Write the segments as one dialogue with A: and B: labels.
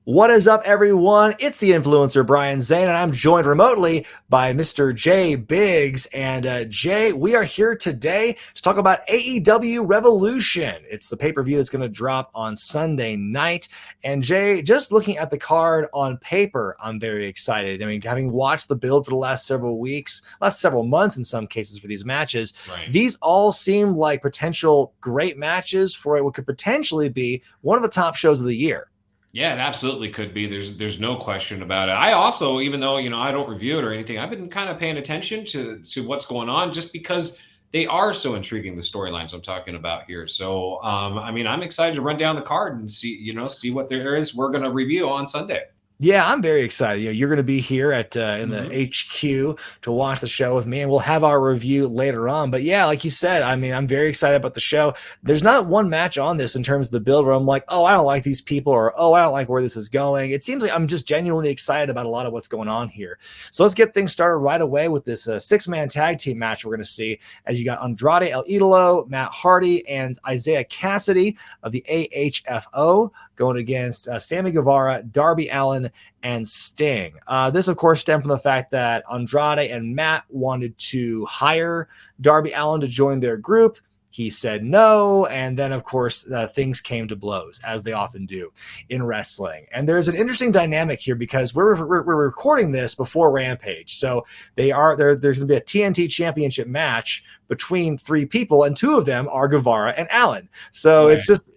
A: What is up, everyone? It's the influencer Brian Zane, and I'm joined remotely by Mr. J Biggs. And Jay, we are here today to talk about AEW Revolution. It's the pay-per-view that's going to drop on Sunday night. And Jay, just looking at the card on paper, I'm very excited. I mean, having watched the build for the last several weeks, last several months in some cases for these matches, These all seem like potential great matches for what could potentially be one of the top shows of the year.
B: Yeah, it absolutely could be. There's no question about it. I also, even though, I don't review it or anything, I've been kind of paying attention to what's going on just because they are so intriguing, the storylines I'm talking about here. So, I'm excited to run down the card and see what there is. We're going to review on Sunday.
A: Yeah, I'm very excited. You're going to be here at in the HQ to watch the show with me, and we'll have our review later on. But yeah, like you said, I'm very excited about the show. There's not one match on this in terms of the build where I'm like, oh, I don't like these people, or oh, I don't like where this is going. It seems like I'm just genuinely excited about a lot of what's going on here. So let's get things started right away with this six-man tag team match we're going to see, as you got Andrade El Idolo, Matt Hardy, and Isaiah Cassidy of the AHFO going against Sammy Guevara, Darby Allin, and Sting. This, of course, stemmed from the fact that Andrade and Matt wanted to hire Darby Allin to join their group. He said no, and then, of course, things came to blows, as they often do in wrestling. And there's an interesting dynamic here because we're recording this before Rampage, so there's going to be a TNT Championship match between three people, and two of them are Guevara and Allin. So It's just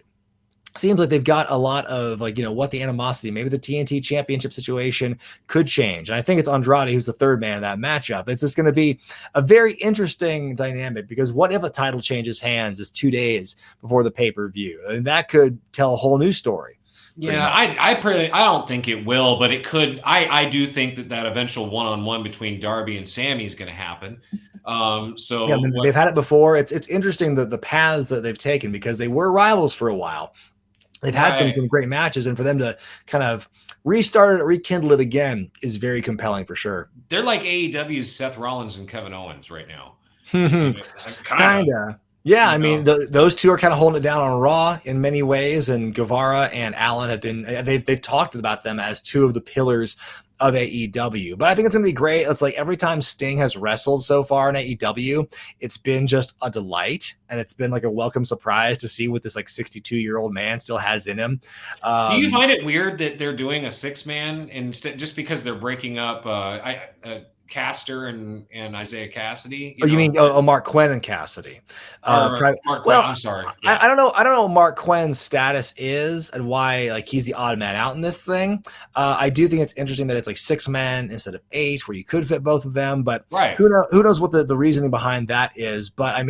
A: seems like they've got a lot of what the animosity, maybe the TNT Championship situation could change. And I think it's Andrade who's the third man in that matchup. It's just going to be a very interesting dynamic because what if a title changes hands is 2 days before the pay-per-view? And that could tell a whole new story.
B: Yeah, I don't think it will, but it could. I do think that eventual one-on-one between Darby and Sammy is going to happen.
A: They've had it before. It's interesting the paths that they've taken because they were rivals for a while. They've had some great matches, and for them to kind of restart it, rekindle it again is very compelling for sure.
B: They're like AEW's Seth Rollins and Kevin Owens right now.
A: Kind of. Yeah, those two are kind of holding it down on Raw in many ways, and Guevara and Allin have been they've talked about them as two of the pillars of AEW. But I think it's going to be great. It's like every time Sting has wrestled so far in AEW, it's been just a delight, and it's been like a welcome surprise to see what this 62-year-old man still has in him.
B: Do you find it weird that they're doing a six-man instead, just because they're breaking up Caster and Isaiah Cassidy?
A: You mean Mark Quinn and Cassidy?
B: Mark Quinn, I'm sorry. Yeah.
A: I don't know what Mark Quinn's status is and why he's the odd man out in this thing. I do think it's interesting that it's 6 men instead of 8, where you could fit both of them. But who knows what the reasoning behind that is? But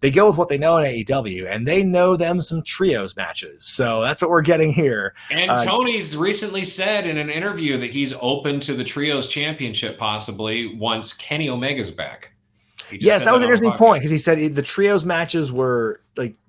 A: they go with what they know in AEW, and they know them some trios matches. So that's what we're getting here.
B: And Tony's recently said in an interview that he's open to the trios championship possibly once Kenny Omega's back.
A: Yes, that was an interesting point because he said the trios matches were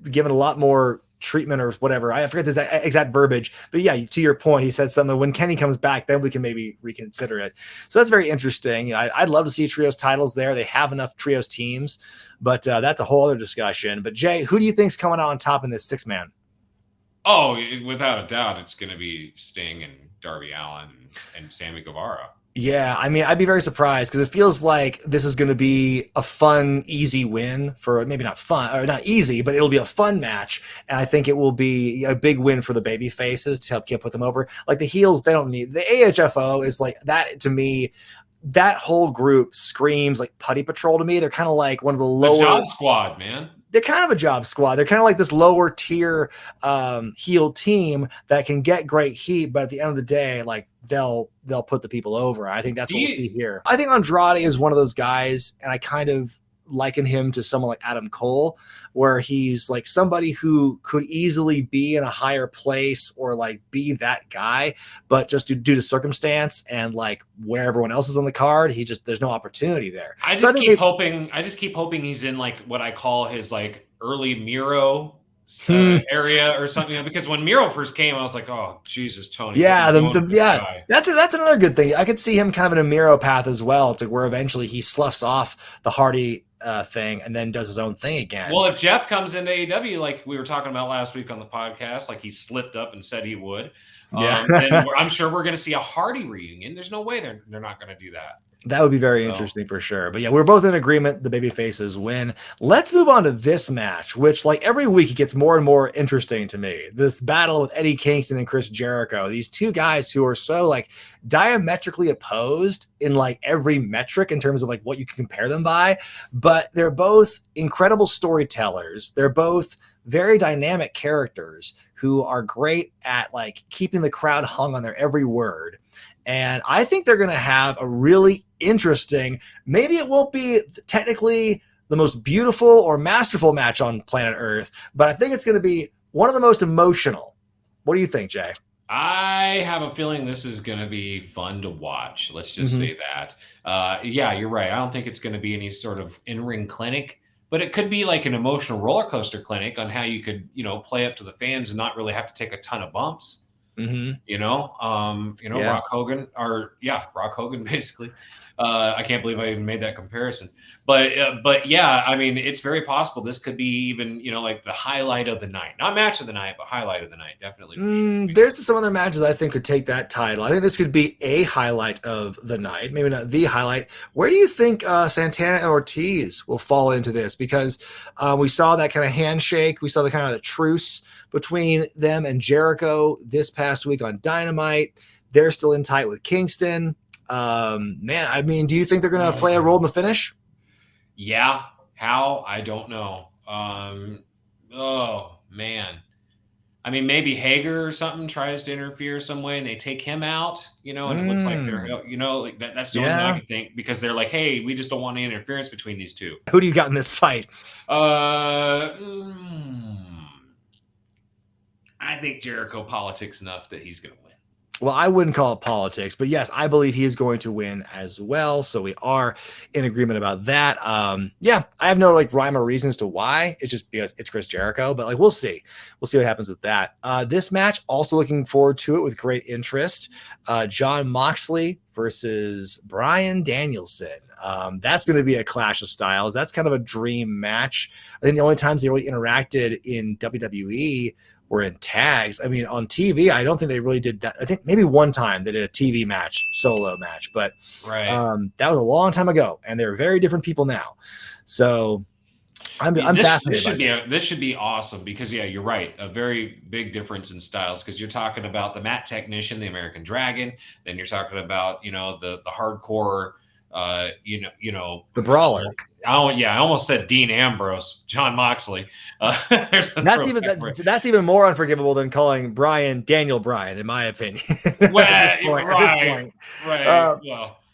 A: given a lot more treatment or whatever. I forget the exact verbiage, but yeah, to your point, he said something. When Kenny comes back, then we can maybe reconsider it. So that's very interesting. I'd love to see trios titles there. They have enough trios teams, but that's a whole other discussion. But Jay, who do you think's coming out on top in this 6-man?
B: Oh, without a doubt, it's going to be Sting and Darby Allin and Sammy Guevara.
A: Yeah, I'd be very surprised because it feels like this is going to be a fun, easy win for maybe not fun or not easy, but it'll be a fun match. And I think it will be a big win for the baby faces to help put them over. Like the heels, they don't need the AHFO is like that to me. That whole group screams like Putty Patrol to me. They're kind of like one of the lower
B: job squad, man.
A: They're kind of a job squad. They're kind of like this lower tier heel team that can get great heat, but at the end of the day, they'll put the people over. I think that's what we'll see here. I think Andrade is one of those guys, and I kind of liken him to someone like Adam Cole, where he's like somebody who could easily be in a higher place or be that guy, but just due to circumstance and where everyone else is on the card, there's no opportunity there.
B: I just keep hoping he's in what I call his early Miro area or something, because when Miro first came, I was like, oh Jesus, Tony.
A: Yeah, that's another good thing. I could see him kind of in a Miro path as well, to where eventually he sloughs off the Hardy thing and then does his own thing again.
B: Well, if Jeff comes into AEW, like we were talking about last week on the podcast, like he slipped up and said he would,
A: Yeah.
B: Then I'm sure we're going to see a Hardy reunion. There's no way they're not going to do that.
A: That would be very interesting for sure. But yeah, we're both in agreement. The baby faces win. Let's move on to this match, which like every week it gets more and more interesting to me. This battle with Eddie Kingston and Chris Jericho. These two guys who are so like diametrically opposed in like every metric in terms of like what you can compare them by. But they're both incredible storytellers. They're both very dynamic characters who are great at like keeping the crowd hung on their every word. And I think they're going to have a really interesting, maybe it won't be technically the most beautiful or masterful match on planet Earth, but I think it's going to be one of the most emotional. What do you think, Jay?
B: I have a feeling this is going to be fun to watch. Let's just say that. Yeah, you're right. I don't think it's going to be any sort of in-ring clinic, but it could be like an emotional roller coaster clinic on how you could, play up to the fans and not really have to take a ton of bumps. Rock Hogan Rock Hogan basically. I can't believe I even made that comparison, but yeah, I mean, it's very possible this could be even, like the highlight of the night, not match of the night, but highlight of the night. Definitely. For sure.
A: There's some other matches I think could take that title. I think this could be a highlight of the night, maybe not the highlight. Where do you think Santana and Ortiz will fall into this? Because we saw that kind of handshake. We saw the kind of the truce between them and Jericho this past week on Dynamite. They're still in tight with Kingston. Man, I mean, do you think they're going to play a role in the finish?
B: Yeah. How? I don't know. Oh, man. I mean, maybe Hager or something tries to interfere some way and they take him out, and it looks like they're, like that's the only thing I can think, because they're like, hey, we just don't want any interference between these two.
A: Who do you got in this fight?
B: I think Jericho politics enough that he's going to win.
A: Well, I wouldn't call it politics, but yes, I believe he is going to win as well. So we are in agreement about that. Yeah, I have no like rhyme or reason as to why. It's just because it's Chris Jericho, but like we'll see. We'll see what happens with that. This match, also looking forward to it with great interest. Jon Moxley versus Bryan Danielson. That's going to be a clash of styles. That's kind of a dream match. I think the only times they really interacted in WWE were in tags. I mean, on TV, I don't think they really did that. I think maybe one time they did a TV match, solo match, but that was a long time ago, and they're very different people now. So I'm fascinated.
B: This should be awesome because, yeah, you're right. A very big difference in styles, because you're talking about the mat technician, the American Dragon. Then you're talking about, the hardcore,
A: the brawler.
B: I almost said Dean Ambrose, Jon Moxley.
A: That's even more unforgivable than calling Bryan Daniel Bryan, in my opinion.
B: Right.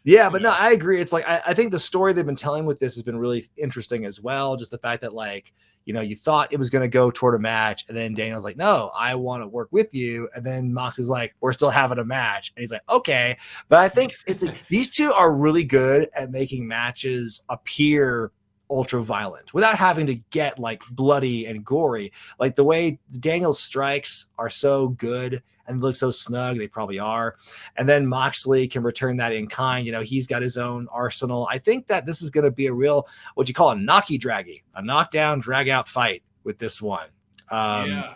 A: Yeah, but no, I agree. It's like I think the story they've been telling with this has been really interesting as well. Just the fact that like, you thought it was going to go toward a match, and then Daniel's like, no, I want to work with you. And then Moxley's like, we're still having a match. And he's like, okay. But I think it's these two are really good at making matches appear ultra violent without having to get like bloody and gory. Like the way Daniel's strikes are so good and look so snug, they probably are. And then Moxley can return that in kind. He's got his own arsenal. I think that this is going to be a real, what you call a knocky-draggy, a knockdown, drag-out fight with this one.
B: A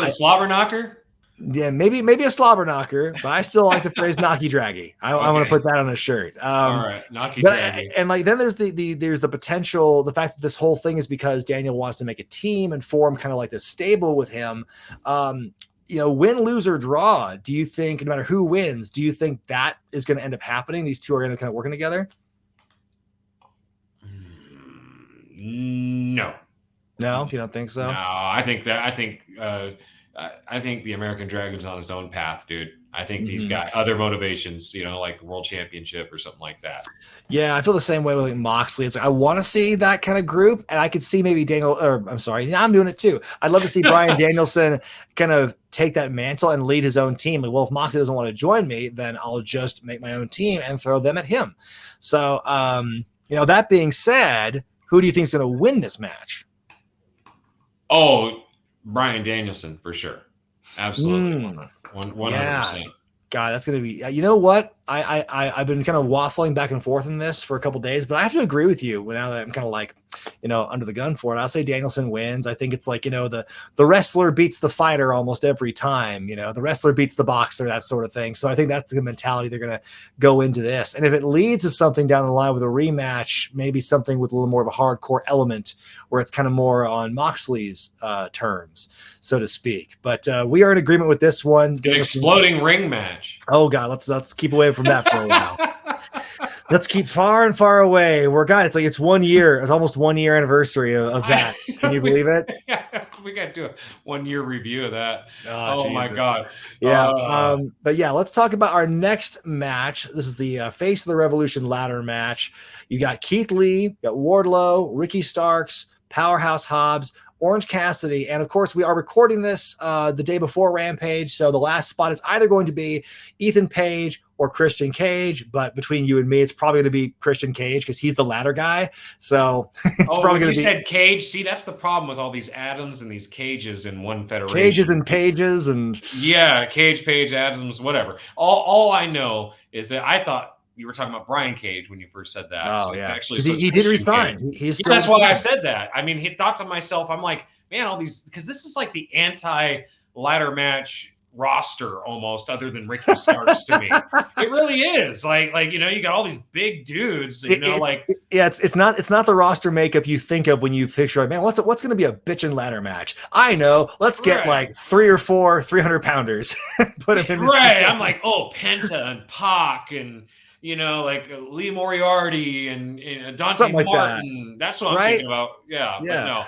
B: slobber knocker?
A: Yeah, maybe a slobber knocker, but I still like the phrase knocky-draggy. I want to put that on a shirt.
B: All right, knocky-draggy.
A: And like then there's the potential, the fact that this whole thing is because Daniel wants to make a team and form kind of like this stable with him. Win, lose, or draw, do you think, no matter who wins, do you think that is going to end up happening? These two are going to kind of working together?
B: No.
A: No, you don't think so?
B: No, I think the American Dragon's on his own path, dude. I think he's got other motivations, like the World Championship or something like that.
A: Yeah, I feel the same way with Moxley. It's like, I want to see that kind of group, and I could see maybe I'm doing it too. I'd love to see Bryan Danielson kind of take that mantle and lead his own team. Like, well, if Moxley doesn't want to join me, then I'll just make my own team and throw them at him. So, that being said, who do you think is going to win this match?
B: Oh, Bryan Danielson for sure. Absolutely. 100%.
A: Yeah. God, that's going to be, you know what? I've been kind of waffling back and forth in this for a couple days, but I have to agree with you now that I'm kind of like under the gun for it. I'll say Danielson wins. I think it's like, the wrestler beats the fighter almost every time, the wrestler beats the boxer, that sort of thing. So I think that's the mentality they're going to go into this. And if it leads to something down the line with a rematch, maybe something with a little more of a hardcore element where it's kind of more on Moxley's terms, so to speak. But we are in agreement with this one.
B: An exploding ring match.
A: Oh God, let's keep away from that for a while. Let's keep far and far away. It's 1 year. It's almost 1 year anniversary of that. Can you believe it?
B: We got to do a 1 year review of that. Oh my God.
A: Yeah. But yeah, let's talk about our next match. This is the Face of the Revolution ladder match. You got Keith Lee, you got Wardlow, Ricky Starks, Powerhouse Hobbs, Orange Cassidy, and of course we are recording this the day before Rampage, so the last spot is either going to be Ethan Page or Christian Cage, but between you and me, it's probably going to be Christian Cage because he's the ladder guy. So it's probably going to be.
B: You said Cage. See, that's the problem with all these Adams and these Cages in one federation.
A: Cages and Pages and
B: Cage, Page, Adams, whatever. All I know is that I thought you were talking about Brian Cage when you first said that.
A: Oh, so yeah. Actually, he did resign.
B: That's why I said that. I mean, he thought to myself, I'm like, man, all these, because this is like the anti-ladder match roster almost, other than Ricky Starks to me. It really is. Like you got all these big dudes,
A: it's not the roster makeup you think of when you picture, man, what's going to be a bitchin' ladder match? I know. Let's get like 3 or 4 300-pounders. Put them in.
B: Right. I'm like, Penta and Pac and like Lee Moriarty and Dante Martin. That's what I'm thinking about. Yeah. But no,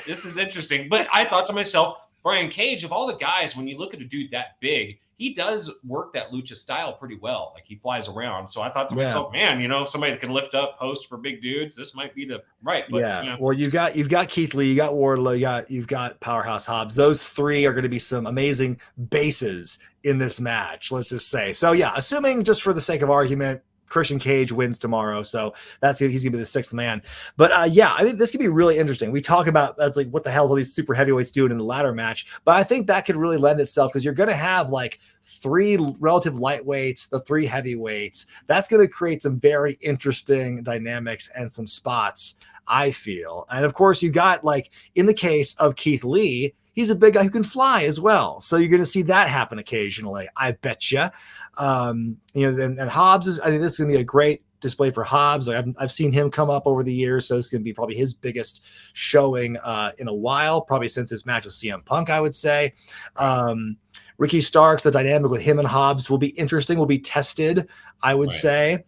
B: this is interesting. But I thought to myself, Brian Cage, of all the guys, when you look at a dude that big, he does work that lucha style pretty well. Like he flies around. So I thought to myself, man, somebody that can lift up, post for big dudes, this might be the right. But,
A: Well, you've got Keith Lee, you got Wardlow, you've got Powerhouse Hobbs. Those three are going to be some amazing bases in this match, let's just say. So yeah, assuming just for the sake of argument, Christian Cage wins tomorrow, so he's gonna be the sixth man. But I think this could be really interesting. We talk about that's like what the hell's all these super heavyweights doing in the ladder match, but I think that could really lend itself because you're gonna have like 3 relative lightweights, the 3 heavyweights. That's gonna create some very interesting dynamics and some spots, I feel. And of course, you got like in the case of Keith Lee, he's a big guy who can fly as well. So you're going to see that happen occasionally, I bet you. And Hobbs I think this is going to be a great display for Hobbs. I've seen him come up over the years, so this is going to be probably his biggest showing in a while, probably since his match with CM Punk, I would say. Ricky Starks, the dynamic with him and Hobbs will be interesting, will be tested, I would say.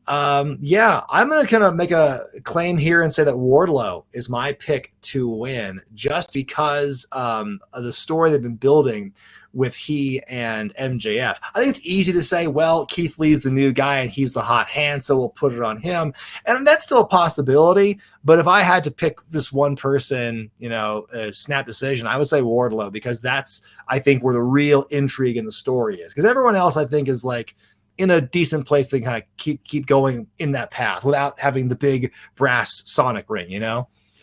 A: I'm going to kind of make a claim here and say that Wardlow is my pick to win just because of the story they've been building with he and MJF. I think it's easy to say, well, Keith Lee's the new guy and he's the hot hand, so we'll put it on him. And that's still a possibility. But if I had to pick just one person, a snap decision, I would say Wardlow because that's, I think, where the real intrigue in the story is. Because everyone else, I think, is like, in a decent place to kind of keep going in that path without having the big brass sonic ring,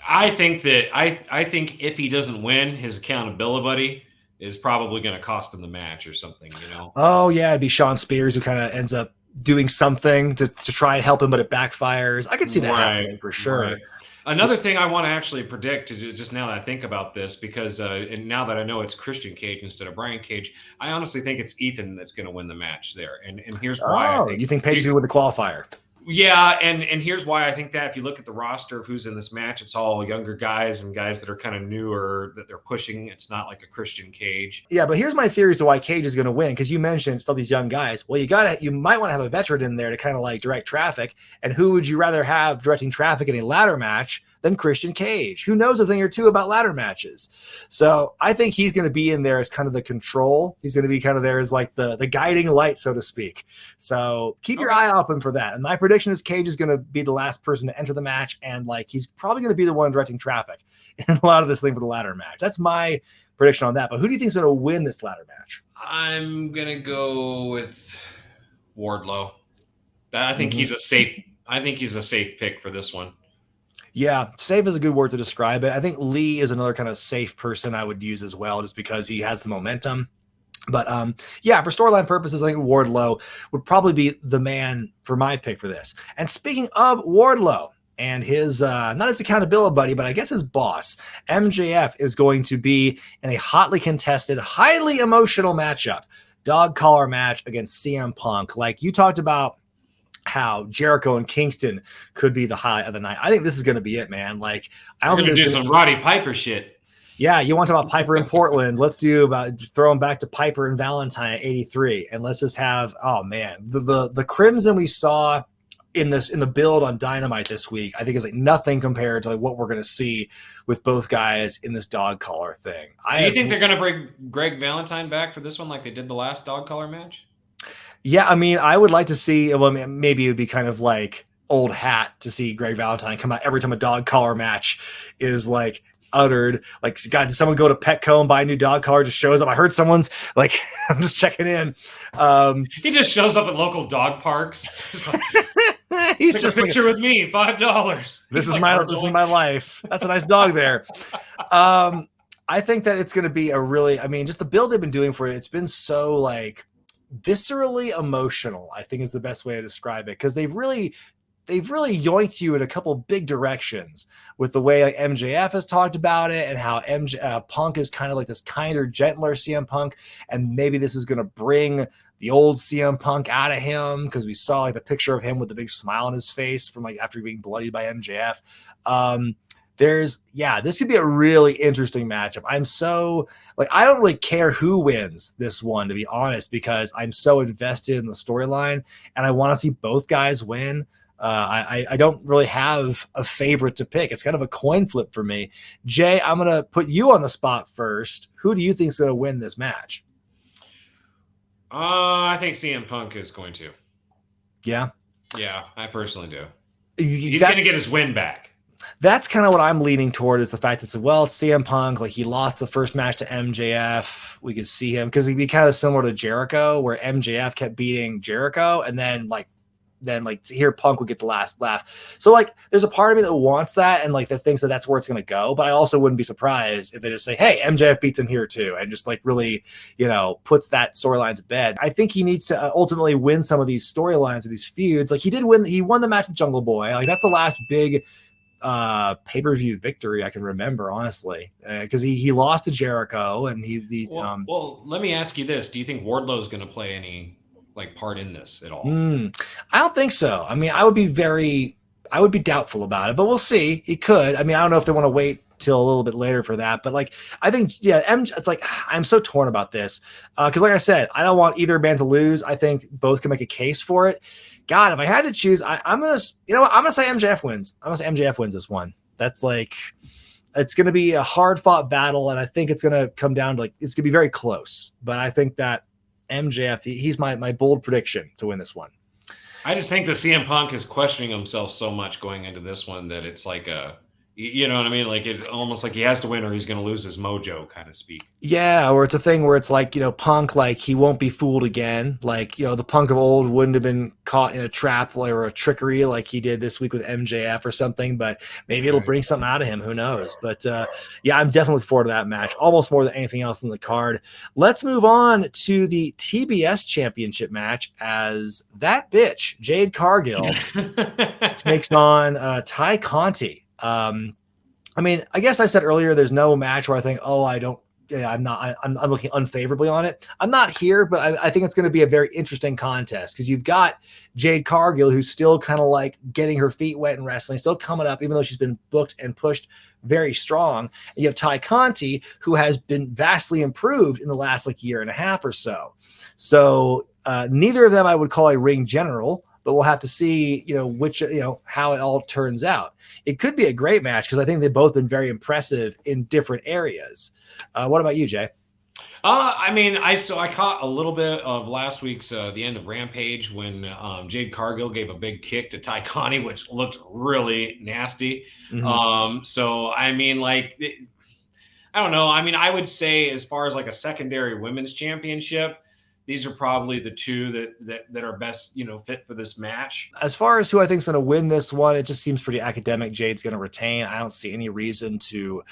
B: I think that I think if he doesn't win, his accountability buddy is probably going to cost him the match or something,
A: Oh yeah, it'd be Sean Spears who kind of ends up doing something to try and help him, but it backfires. I could see that happening for sure.
B: Right. Another thing I want to actually predict, just now that I think about this, because and now that I know it's Christian Cage instead of Brian Cage, I honestly think it's Ethan that's going to win the match there. And here's why.
A: You think Page is going to win the qualifier?
B: Yeah, and here's why I think that. If you look at the roster of who's in this match, it's all younger guys and guys that are kind of newer that they're pushing. It's not like a Christian Cage.
A: Yeah, but here's my theory as to why Cage is going to win, because you mentioned it's all these young guys. Well, you might want to have a veteran in there to kind of like direct traffic. And who would you rather have directing traffic in a ladder match than Christian Cage, who knows a thing or two about ladder matches? So I think he's going to be in there as kind of the control. He's going to be kind of there as like the guiding light, so to speak. So keep your eye open for that. And my prediction is Cage is going to be the last person to enter the match. And like, he's probably going to be the one directing traffic in a lot of this thing for the ladder match. That's my prediction on that. But who do you think is going to win this ladder match?
B: I'm going to go with Wardlow. I think he's a safe pick for this one.
A: Yeah, safe is a good word to describe it. I think Lee is another kind of safe person I would use as well, just because he has the momentum. But for storyline purposes, I think Wardlow would probably be the man for my pick for this. And speaking of Wardlow, and his not his accountability buddy, but I guess his boss, MJF, is going to be in a hotly contested, highly emotional matchup, dog collar match against CM Punk. Like you talked about how Jericho and Kingston could be the high of the night. I think this is going to be it, man. Like I don't
B: We're going to do some Roddy Piper shit.
A: Yeah, you want to talk about Piper in Portland? Let's do about throw him back to Piper and Valentine at '83, and let's just have the Crimson we saw in the build on Dynamite this week. I think is like nothing compared to like what we're going to see with both guys in this dog collar thing.
B: Do you think they're going to bring Greg Valentine back for this one like they did the last dog collar match?
A: Yeah, I mean, I would like to see. Well, maybe it would be kind of like old hat to see Greg Valentine come out every time a dog collar match is like uttered. Like, God, did someone go to Petco and buy a new dog collar? Just shows up. I heard someone's like, I'm just checking in.
B: He just shows up at local dog parks.
A: He's just
B: a picture with me, $5.
A: This is my life. That's a nice dog there. I think that it's going to be just the build they've been doing for it. It's been so like viscerally emotional, I think is the best way to describe it. Because they've really yoinked you in a couple big directions with the way like MJF has talked about it and how Punk is kind of like this kinder, gentler CM Punk. And maybe this is going to bring the old CM Punk out of him because we saw like the picture of him with the big smile on his face from like after being bloodied by MJF. This could be a really interesting matchup. I'm so like, I don't really care who wins this one, to be honest, because I'm so invested in the storyline and I want to see both guys win. I don't really have a favorite to pick. It's kind of a coin flip for me. Jay, I'm going to put you on the spot first. Who do you think is going to win this match?
B: I think CM Punk is going to.
A: Yeah?
B: Yeah, I personally do. He's going to get his win back.
A: That's kind of what I'm leaning toward is the fact that it's CM Punk, like he lost the first match to MJF. We could see him because he'd be kind of similar to Jericho where MJF kept beating Jericho and then here Punk would get the last laugh. So like there's a part of me that wants that and like that thinks that that's where it's going to go. But I also wouldn't be surprised if they just say, hey, MJF beats him here too. And just like really, puts that storyline to bed. I think he needs to ultimately win some of these storylines or these feuds. Like he won the match with Jungle Boy. Like that's the last big pay-per-view victory I can remember, honestly, because he lost to Jericho and
B: well, let me ask you this. Do you think Wardlow is going to play any like part in this at all?
A: I don't think so. I mean, I would be doubtful about it, but we'll see. He could. I mean, I don't know if they want to wait till a little bit later for that, but like, I think, it's like, I'm so torn about this. Cause like I said, I don't want either band to lose. I think both can make a case for it. God, if I had to choose, I'm going to, I'm going to say MJF wins. I'm going to say MJF wins this one. That's like, it's going to be a hard fought battle. And I think it's going to come down to like, it's going to be very close, but I think that MJF, he's my bold prediction to win this one.
B: I just think that CM Punk is questioning himself so much going into this one that it's like you know what I mean? Like it's almost like he has to win or he's going to lose his mojo, kind of speak.
A: Yeah, or it's a thing where it's like, Punk, like he won't be fooled again. Like, the Punk of old wouldn't have been caught in a trap or a trickery like he did this week with MJF or something, but maybe it'll bring something out of him. Who knows? But I'm definitely looking forward to that match, almost more than anything else in the card. Let's move on to the TBS Championship match as that bitch, Jade Cargill, takes on Ty Conti. I mean, I guess I said earlier, there's no match where I think, I'm looking unfavorably on it. I'm not here, but I think it's going to be a very interesting contest because you've got Jade Cargill, who's still kind of like getting her feet wet in wrestling, still coming up, even though she's been booked and pushed very strong. And you have Ty Conti, who has been vastly improved in the last like year and a half or so. So neither of them I would call a ring general, but we'll have to see, how it all turns out. It could be a great match because I think they've both been very impressive in different areas. What about you, Jay?
B: I mean, I caught a little bit of last week's the end of Rampage when Jade Cargill gave a big kick to Ty Conti, which looked really nasty. Mm-hmm. So I mean, like, I don't know. I mean, I would say as far as like a secondary women's championship, these are probably the two that are best, fit for this match.
A: As far as who I think is going to win this one, it just seems pretty academic. Jade's going to retain. I don't see any reason to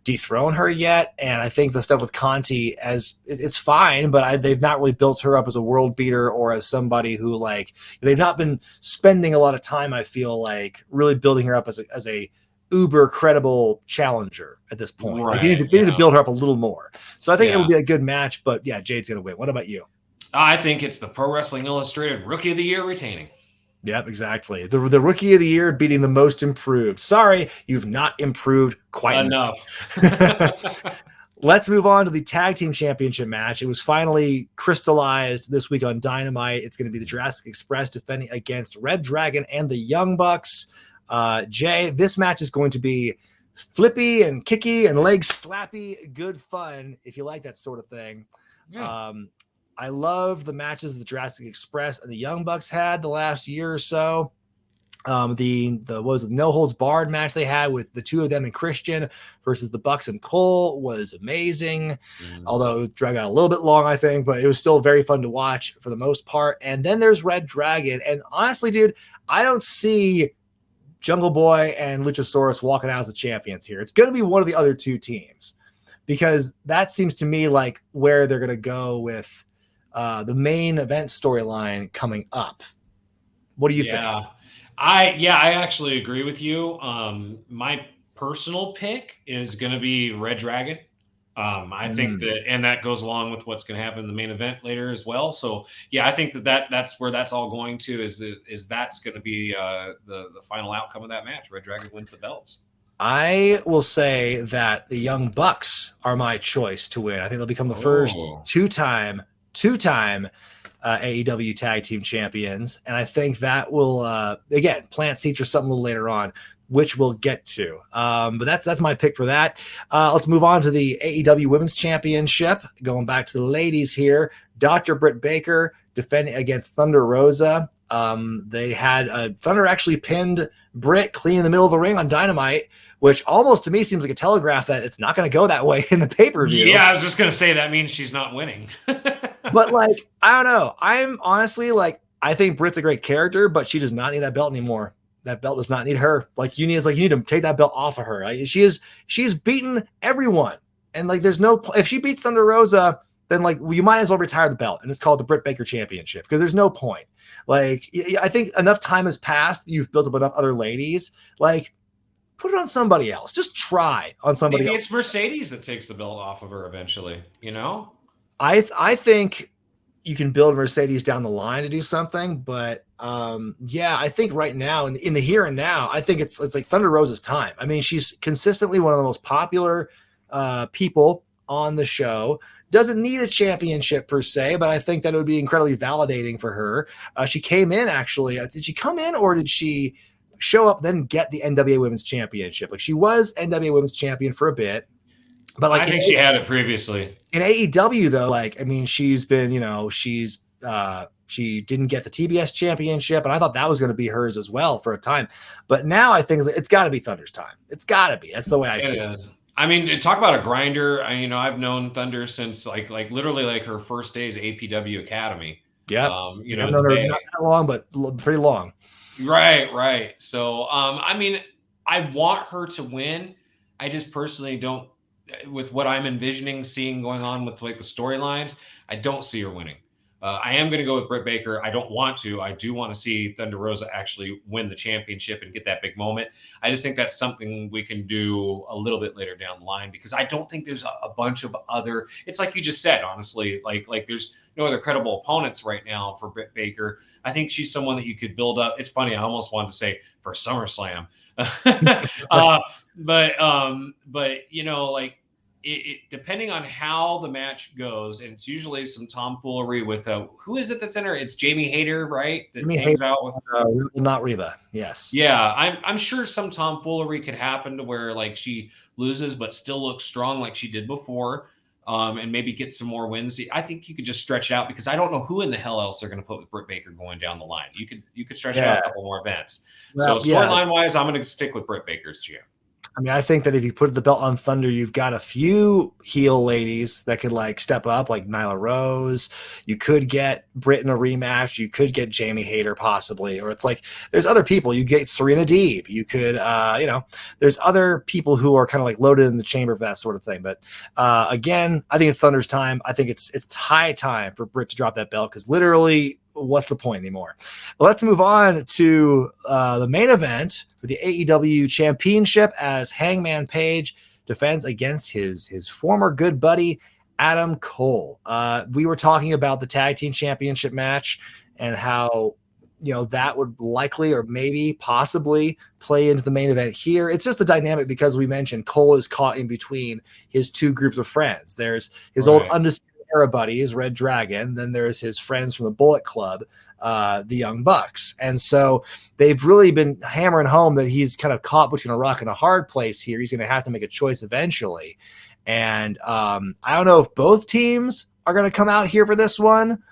A: dethrone her yet. And I think the stuff with Conti, it's fine, but they've not really built her up as a world beater or as somebody who, like, they've not been spending a lot of time, I feel like, really building her up as a uber credible challenger at this point.
B: Right,
A: like they need to build her up a little more. So I think it will be a good match, but yeah, Jade's going to win. What about you?
B: I think it's the Pro Wrestling Illustrated Rookie of the Year retaining.
A: Yep, exactly. The Rookie of the Year beating the most improved. Sorry, you've not improved quite enough. Let's move on to the Tag Team Championship match. It was finally crystallized this week on Dynamite. It's going to be the Jurassic Express defending against Red Dragon and the Young Bucks. Jay, this match is going to be flippy and kicky and leg slappy, good fun, if you like that sort of thing. Yeah. I love the matches the Jurassic Express and the Young Bucks had the last year or so. The no holds barred match they had with the two of them and Christian versus the Bucks and Cole was amazing. Although it dragged out a little bit long, I think, but it was still very fun to watch for the most part. And then there's Red Dragon. And honestly, dude, I don't see Jungle Boy and Luchasaurus walking out as the champions here. It's going to be one of the other two teams, because that seems to me like where they're going to go with the main event storyline coming up. What do you think?
B: I actually agree with you. My personal pick is going to be Red Dragon. I think that goes along with what's going to happen in the main event later as well. So yeah, I think that's where that's all going to is that's going to be the final outcome of that match. Red Dragon wins the belts.
A: I will say that the Young Bucks are my choice to win. I think they'll become the first two-time AEW Tag Team Champions, and I think that will again plant seeds for something a little later on, which we'll get to. But that's my pick for that. Let's move on to the AEW Women's Championship. Going back to the ladies here, Dr. Britt Baker defending against Thunder Rosa. They had Thunder actually pinned Britt clean in the middle of the ring on Dynamite, which almost to me seems like a telegraph that it's not going to go that way in the pay-per-view.
B: Yeah, I was just going to say that means she's not winning.
A: But like, I don't know. I'm honestly like, I think Britt's a great character, but she does not need that belt anymore. That belt does not need her. Like you need to take that belt off of her. Like, she's beaten everyone. And like, if she beats Thunder Rosa, then like you might as well retire the belt and it's called the Britt Baker Championship, because there's no point. Like, I think enough time has passed. You've built up enough other ladies. Like, put it on somebody else. Just try on somebody else.
B: It's Mercedes that takes the belt off of her eventually,
A: I think you can build Mercedes down the line to do something, but I think right now in the here and now, I think it's like Thunder Rosa's time. I mean, she's consistently one of the most popular people on the show. Doesn't need a championship per se, but I think that it would be incredibly validating for her. She came in actually. Did she come in or did she show up then get the NWA Women's Championship? Like she was NWA Women's Champion for a bit. But like
B: I think she had it previously.
A: In AEW though, like I mean, she's been, she didn't get the TBS championship, and I thought that was going to be hers as well for a time. But now I think it's got to be Thunder's time. It's got to be. That's the way I see it.
B: I mean, talk about a grinder. I've known Thunder since like literally like her first days APW Academy.
A: Yeah. I've known her not that long, but pretty long.
B: Right. So, I mean, I want her to win. I just personally don't. With what I'm envisioning, seeing going on with like the storylines, I don't see her winning. I am going to go with Britt Baker. I don't want to. I do want to see Thunder Rosa actually win the championship and get that big moment. I just think that's something we can do a little bit later down the line, because I don't think there's a bunch of other. It's like you just said, honestly, like there's no other credible opponents right now for Britt Baker. I think she's someone that you could build up. It's funny. I almost wanted to say for SummerSlam, but like. It depending on how the match goes, and it's usually some tomfoolery with who is it that's in her? It's Jamie Hayter, right? That hangs out with
A: not Reba. Yes.
B: Yeah, I'm sure some tomfoolery could happen to where like she loses but still looks strong like she did before, and maybe get some more wins. I think you could just stretch it out, because I don't know who in the hell else they're going to put with Britt Baker going down the line. You could stretch out a couple more events. Well, so storyline wise, I'm going to stick with Britt Baker's champ.
A: I mean, I think that if you put the belt on Thunder, you've got a few heel ladies that could like step up, like Nyla Rose. You could get Britt in a rematch. You could get Jamie Hayter possibly, or it's like there's other people. You get Serena Deeb. You could, there's other people who are kind of like loaded in the chamber for that sort of thing. But again, I think it's Thunder's time. I think it's high time for Britt to drop that belt because literally, what's the point anymore? Let's move on to the main event for the AEW Championship as Hangman Page defends against his former good buddy Adam Cole. We were talking about the Tag Team Championship match and how that would likely or maybe possibly play into the main event here. It's just the dynamic because we mentioned Cole is caught in between his two groups of friends. There's his old undisputed era buddies, Red Dragon. Then there's his friends from the Bullet Club, the Young Bucks. And so they've really been hammering home that he's kind of caught between a rock and a hard place here. He's going to have to make a choice eventually. And I don't know if both teams are going to come out here for this one,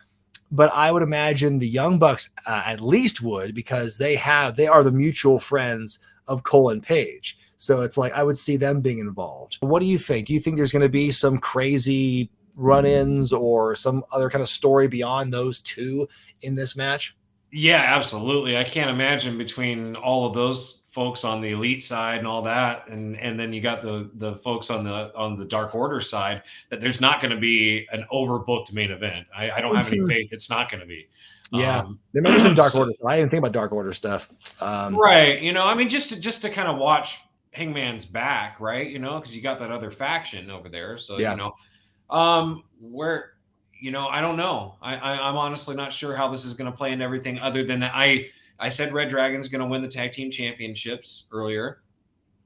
A: but I would imagine the Young Bucks at least would, because they are the mutual friends of Cole and Page. So it's like I would see them being involved. What do you think? Do you think there's going to be some crazy run-ins or some other kind of story beyond those two in this match?
B: Yeah, absolutely. I can't imagine between all of those folks on the elite side and all that, and then you got the folks on the Dark Order side, that there's not going to be an overbooked main event. I don't have any faith it's not going to be.
A: Yeah, there may be some Dark Order. I didn't think about Dark Order stuff.
B: Right. I mean, just to kind of watch Hangman's back, right? Because you got that other faction over there. So,
A: yeah.
B: Where, I don't know. I'm honestly not sure how this is going to play in everything other than I said Red Dragon's going to win the tag team championships earlier.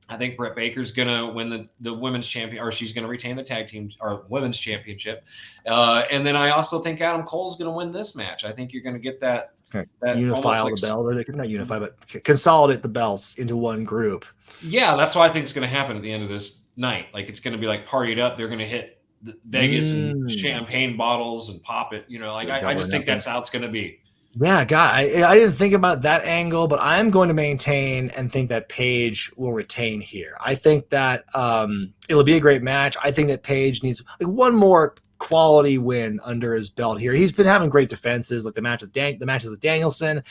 B: I think Britt Baker's going to win the women's champion, or she's going to retain the tag team or women's championship. And then I also think Adam Cole's going to win this match. I think you're going to get that
A: unify all the belt, or not unify, but consolidate the belts into one group.
B: Yeah, that's what I think is going to happen at the end of this night. Like it's going to be like partied up. They're going to hit Vegas and champagne bottles and pop it. I just think that's how it's going to be.
A: Yeah, God, I didn't think about that angle, but I'm going to maintain and think that Page will retain here. I think that it'll be a great match. I think that Page needs one more quality win under his belt here. He's been having great defenses, like the matches with Danielson,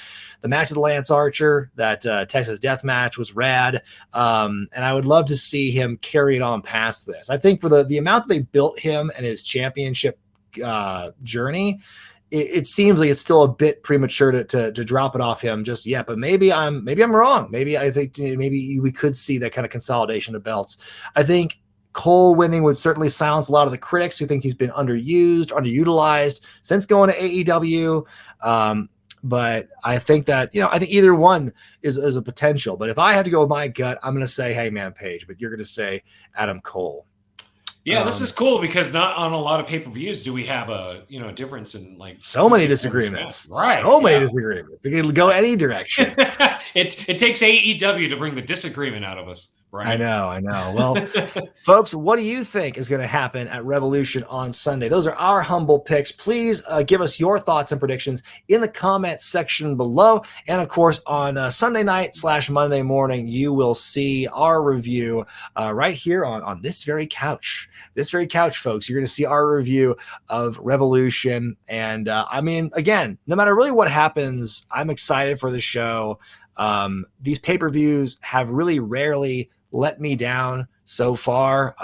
A: the match with Lance Archer, that Texas Death Match was rad, and I would love to see him carry it on past this. I think for the amount that they built him and his championship journey, it seems like it's still a bit premature to drop it off him just yet. But maybe I'm wrong. Maybe I think maybe we could see that kind of consolidation of belts. I think Cole winning would certainly silence a lot of the critics who think he's been underutilized since going to AEW. But I think that, I think either one is a potential. But if I had to go with my gut, I'm going to say Hangman Page, but you're going to say Adam Cole.
B: Yeah, this is cool because not on a lot of pay-per-views do we have a difference in like
A: so many disagreements.
B: Right.
A: So many disagreements. It can go any direction.
B: It takes AEW to bring the disagreement out of us. Right.
A: I know. Well, folks, what do you think is going to happen at Revolution on Sunday? Those are our humble picks. Please give us your thoughts and predictions in the comment section below. And of course, on Sunday night / Monday morning, you will see our review right here on this very couch. This very couch, folks. You're going to see our review of Revolution. And I mean, again, no matter really what happens, I'm excited for the show. These pay-per-views have really rarely let me down so far.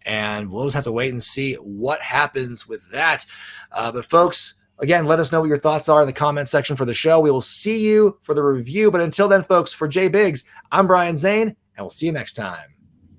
A: And we'll just have to wait and see what happens with that. But folks, again, let us know what your thoughts are in the comment section for the show. We will see you for the review. But until then, folks, for J Biggs, I'm Brian Zane, and we'll see you next time.